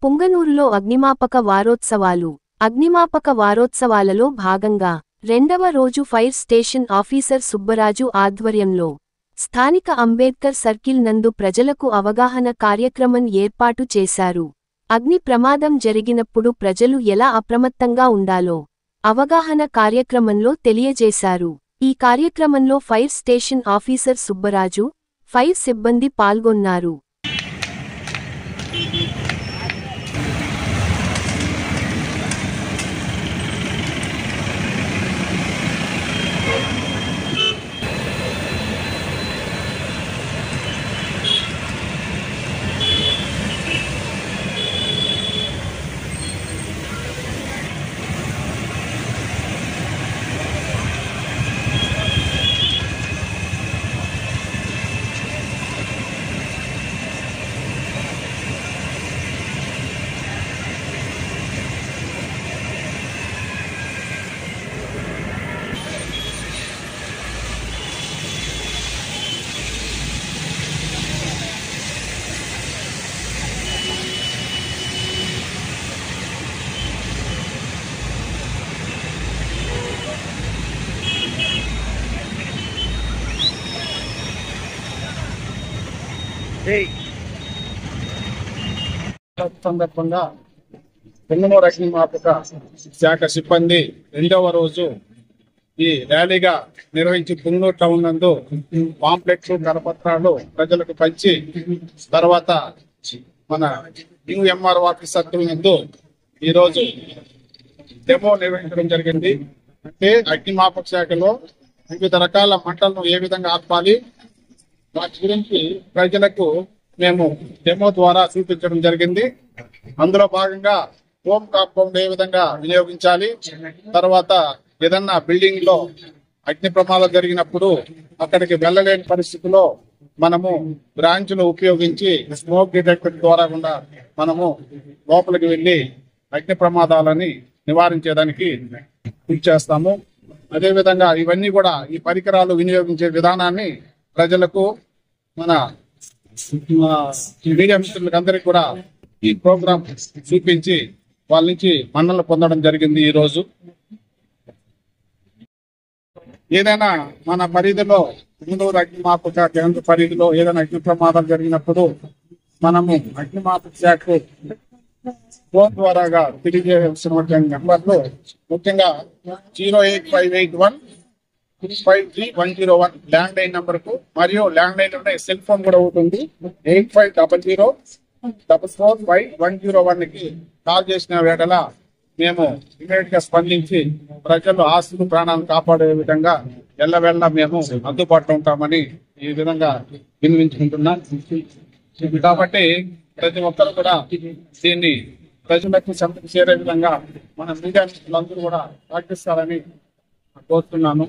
పుంగనూరులో అగ్నిమాపక వారోత్సవాలు. అగ్నిమాపక వారోత్సవాలలో భాగంగా రెండవ రోజు ఫైర్ స్టేషన్ ఆఫీసర్ సుబ్బరాజు ఆధ్వర్యంలో స్థానిక అంబేద్కర్ సర్కిల్ నందు ప్రజలకు అవగాహన కార్యక్రమం ఏర్పాటు చేశారు. అగ్ని ప్రమాదం జరిగినప్పుడు ప్రజలు ఎలా అప్రమత్తంగా ఉండాలో అవగాహన కార్యక్రమంలో తెలియజేశారు. ఈ కార్యక్రమంలో fire station officer Subbaraju, fire సిబ్బంది పాల్గొన్నారు. సందర్భంగా పుంగనూరు అగ్నిమాపక శాఖ సిబ్బంది రెండవ రోజు ఈ ర్యాలీగా నిర్వహించి పుంగనూరు టౌన్ నందు పాంప్లెట్స్, కరపత్రాలు ప్రజలకు పంచి తర్వాత మన న్యూ ఎంఆర్ఓ ఆఫీస్ సర్కిల్ నందు ఈరోజు డెమో నిర్వహించడం జరిగింది. అంటే అగ్నిమాపక శాఖలో వివిధ రకాల మంటలను ఏ విధంగా ఆపాలి వాటి గురించి ప్రజలకు మేము డెమో ద్వారా చూపించడం జరిగింది. అందులో భాగంగా హోమ్ కాంపౌండ్ ఏ విధంగా వినియోగించాలి, తర్వాత ఏదన్నా బిల్డింగ్ లో అగ్ని ప్రమాదం జరిగినప్పుడు అక్కడికి వెళ్ళలేని పరిస్థితిలో మనము బ్రాంచ్ను ఉపయోగించి స్మోక్ డిటెక్టర్ ద్వారా కూడా మనము లోపలికి వెళ్లి అగ్ని ప్రమాదాలని నివారించేదానికి కృషి చేస్తాము. అదేవిధంగా ఇవన్నీ కూడా ఈ పరికరాలు వినియోగించే విధానాన్ని ప్రజలకు మన మీడియా మిత్రులకు అందరికీ కూడా ఈ ప్రోగ్రాం చూపించి వాళ్ళ నుంచి మన్ననలు పొందడం జరిగింది. ఈ రోజు ఏదైనా మన పరిధిలో పుంగనూరు అగ్నిమాపక కేంద్ర పరిధిలో ఏదైనా అగ్ని ప్రమాదం జరిగినప్పుడు మనము అగ్నిమాపక శాఖ ఫోన్ ద్వారాగా తెలియజేయాల్సిన నెంబర్లు ముఖ్యంగా 08581 ల్యాండ్ లైన్ నంబర్ కు, మరియు ల్యాండ్ లైన్ లో సెల్ ఫోన్ కూడా ఉంటుంది 8500445101 కి కాల్ చేసిన వేళ మేము ఇమీడియట్ గా స్పందించి ప్రజలు ఆస్తులు ప్రాణాలను కాపాడే విధంగా ఎల్లవేళ మేము అందుబాటులో ఉంటామని ఈ విధంగా వినిపించుకుంటున్నాం. కాబట్టి ప్రతి ఒక్కరు కూడా దీన్ని ప్రజలకు చేరే విధంగా మన మీడియా మిత్రులందరూ కూడా పాటిస్తారని కోరుతున్నాను.